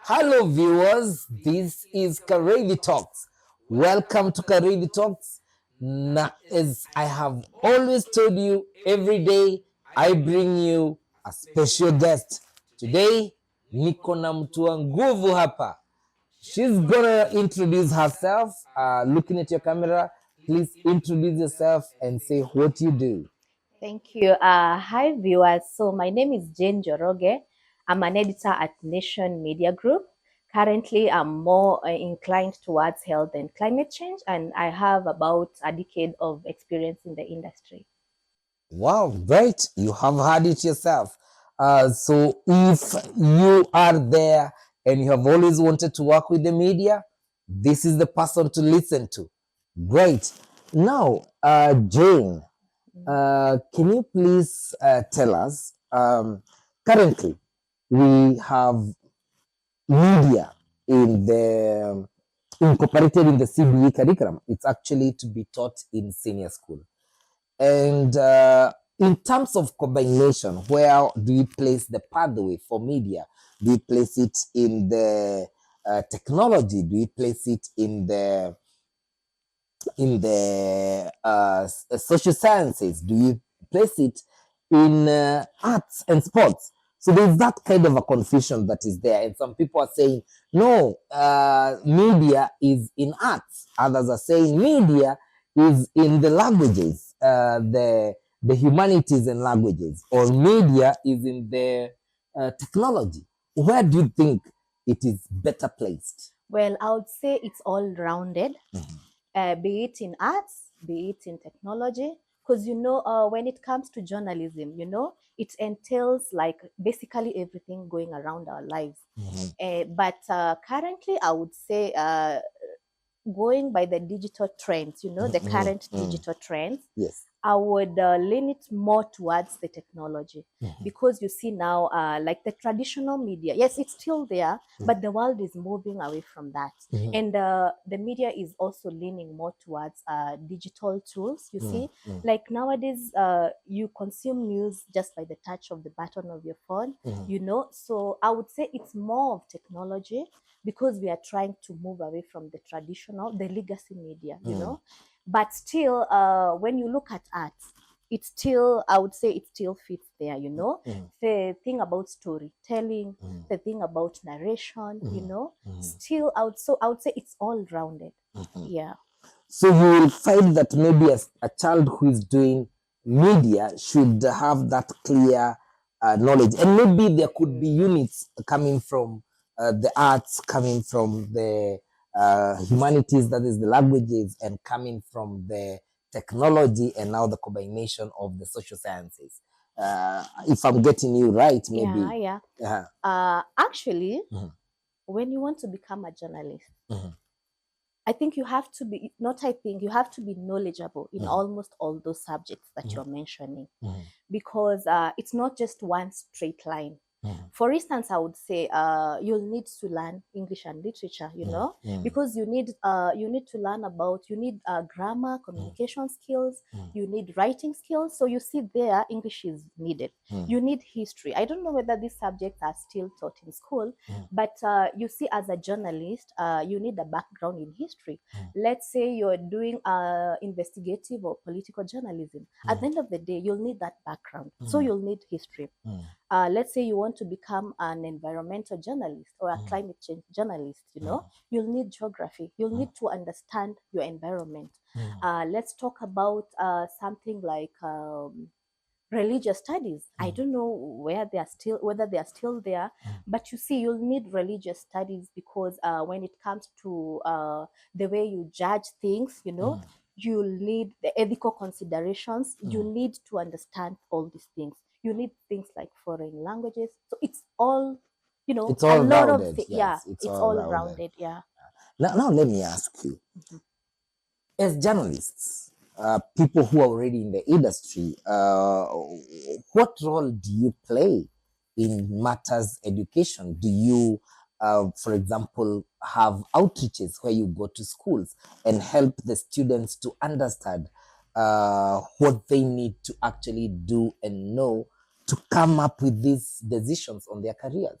Hello, viewers. This is Kariithi Talks. Welcome to Kariithi Talks. As I have always told you, every day I bring you a special guest. Today, niko na mtu wa nguvu hapa. She's gonna introduce herself. Looking at your camera, please introduce yourself and say what you do. Thank you. Hi, viewers. So my name is Jane Joroge. I'm an editor at Nation Media Group. Currently, I'm more inclined towards health and climate change, and I have about a decade of experience in the industry. Wow, great. You have heard it yourself. So if you are there and you have always wanted to work with the media, this is the person to listen to. Great. Now, Jane, can you please tell us, currently we have media incorporated in the CBE curriculum. It's actually to be taught in senior school. And in terms of combination, where do you place the pathway for media? Do you place it in the technology? Do you place it in the social sciences? Do you place it in arts and sports? So there's that kind of a confusion that is there, and some people are saying no, media is in arts. Others are saying media is in the languages, the humanities and languages, or media is in the technology. Where do you think it is better placed? Well, I would say it's all rounded, be it in arts, be it in technology. Because when it comes to journalism, it entails like basically everything going around our lives. But currently, I would say going by the digital trends, the current digital trends, Yes. I would lean it more towards the technology because you see now, like the traditional media, yes, it's still there, but the world is moving away from that. And the media is also leaning more towards digital tools, you see. Like nowadays, you consume news just by the touch of the button of your phone, So I would say it's more of technology because we are trying to move away from the traditional, the legacy media, But still, when you look at art, it's still, I would say it still fits there, The thing about storytelling, the thing about narration, Still, I would say it's all rounded. Yeah. So you will find that maybe a child who is doing media should have that clear knowledge. And maybe there could be units coming from the arts, coming from the humanities, that is the languages, and coming from the technology, and now the combination of the social sciences. If I'm getting you right, maybe. Yeah. Actually, when you want to become a journalist, I think you have to be, you have to be knowledgeable in almost all those subjects that you're mentioning, because it's not just one straight line. For instance, I would say you'll need to learn English and literature, because you need to learn about, grammar, communication skills, you need writing skills. So you see there, English is needed. You need history. I don't know whether these subjects are still taught in school, but you see, as a journalist, you need a background in history. Let's say you're doing investigative or political journalism. At the end of the day, you'll need that background. So you'll need history. Let's say you want to become an environmental journalist or a climate change journalist, you'll need geography. You'll need to understand your environment. Let's talk about something like religious studies. I don't know whether they are still there, but you see, you'll need religious studies because when it comes to the way you judge things, you'll need the ethical considerations. You need to understand all these things. You need things like foreign languages. So it's all, It's all a lot rounded. of things. Yes, Yeah, it's all rounded. Yeah. Now let me ask you, as journalists, people who are already in the industry, what role do you play in matters education? Do you, for example, have outreaches where you go to schools and help the students to understand what they need to actually do and know to come up with these decisions on their careers?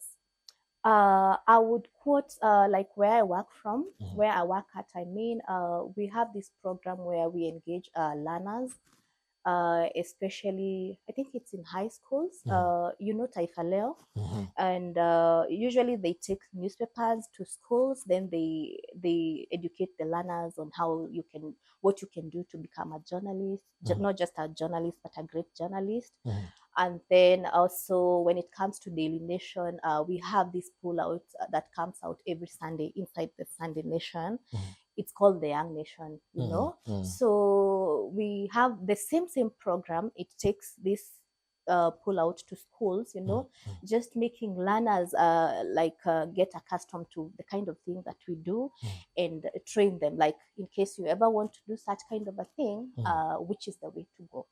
I would quote like where I work from, where I work at. I mean, we have this program where we engage learners, especially I think it's in high schools. You know, Taifa Leo, and usually they take newspapers to schools. Then they educate the learners on how you can what you can do to become a journalist, not just a journalist but a great journalist. And then also when it comes to Daily Nation, we have this pull out that comes out every Sunday inside the Sunday Nation. It's called the Young Nation, you know. So we have the same program. It takes this pull out to schools, you know, just making learners get accustomed to the kind of thing that we do, and train them. Like in case you ever want to do such kind of a thing, which is the way to go.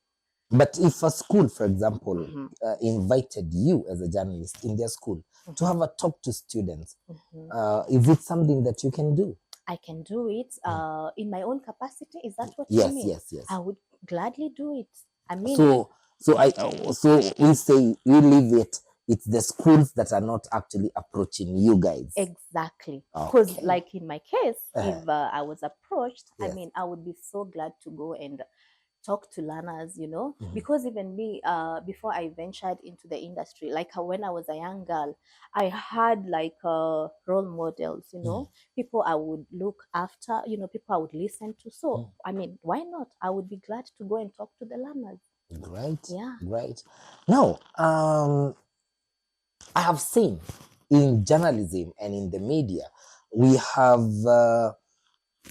But if a school, for example, invited you as a journalist in their school to have a talk to students, is it something that you can do? I can do it in my own capacity. Is that what Yes, you mean? yes, yes. I would gladly do it. I mean, So we say we leave it. It's the schools that are not actually approaching you guys. Exactly. Because Okay. like in my case, if I was approached, I Yes. mean, I would be so glad to go and talk to learners, you know, because even me, before I ventured into the industry, like when I was a young girl, I had like role models, you know, people I would look after, you know, people I would listen to. So, I mean, why not? I would be glad to go and talk to the learners. Right. Yeah. Right. Now, I have seen in journalism and in the media, we have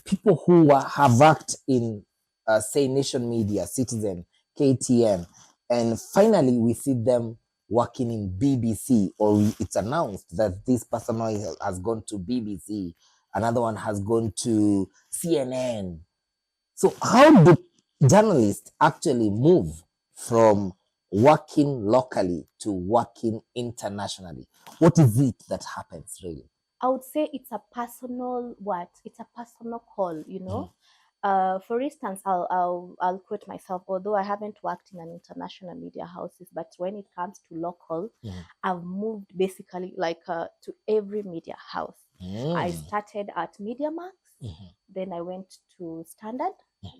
people who have worked in, say, Nation Media, Citizen, KTN, and finally we see them working in BBC, or it's announced that this person has gone to BBC, another one has gone to CNN. So how do journalists actually move from working locally to working internationally? What is it that happens really? I would say it's a personal It's a personal call, you know. For instance, I'll quote myself. Although I haven't worked in an international media houses, but when it comes to local, I've moved basically like to every media house. I started at MediaMax, then I went to Standard,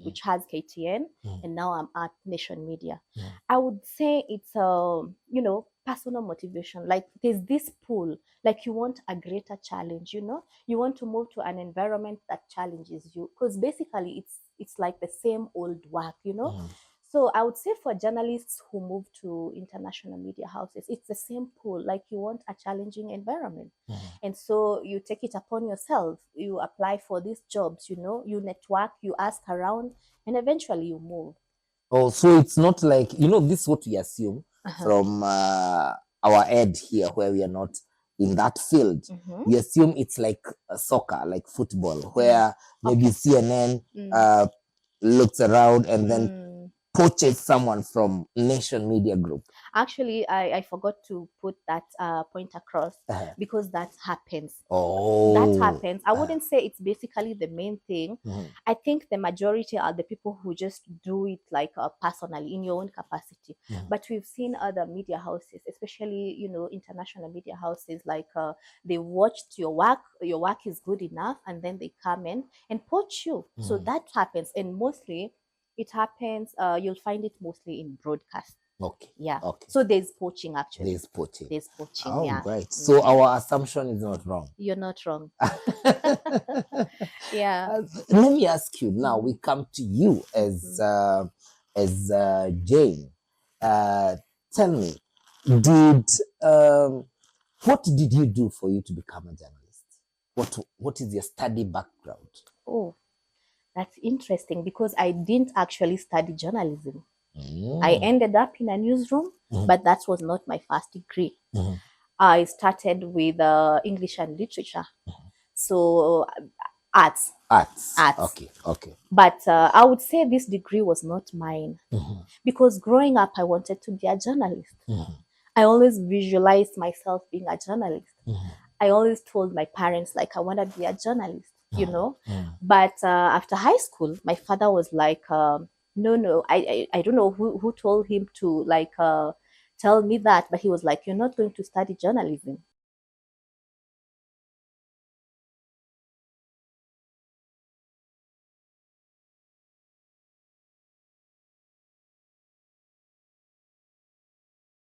which has KTN, and now I'm at Nation Media. I would say it's you know, personal motivation. Like there's this pull, like you want a greater challenge, you know, you want to move to an environment that challenges you, because basically it's like the same old work, you know. So I would say for journalists who move to international media houses, it's the same pull, like you want a challenging environment. And so you take it upon yourself, you apply for these jobs, you know, you network, you ask around, and eventually you move. Oh, so it's not like, you know, this is what we assume from our ed here, where we are not in that field. We assume it's like soccer, like football, where maybe CNN looks around and then poaches someone from Nation Media Group. Actually, I forgot to put that point across, because that happens. Oh, that happens. I wouldn't say it's basically the main thing. I think the majority are the people who just do it like personally in your own capacity. But we've seen other media houses, especially, you know, international media houses, like they watched your work is good enough, and then they come in and poach you. So that happens, and mostly it happens. You'll find it mostly in broadcast. okay. Yeah. Okay. So there's poaching actually. There's poaching. There's poaching. Oh, yeah. right. So our assumption is not wrong. You're not wrong. Yeah. Let me ask you now. We come to you as Jane. Tell me, what did you do for you to become a journalist? What is your study background? Oh, that's interesting, because I didn't actually study journalism. I ended up in a newsroom, but that was not my first degree. I started with English and literature. So arts. Okay. But I would say this degree was not mine, because growing up, I wanted to be a journalist. I always visualized myself being a journalist. I always told my parents, like, I want to be a journalist, you know. But after high school, my father was like, no, I don't know who told him to like tell me that, but he was like, you're not going to study journalism.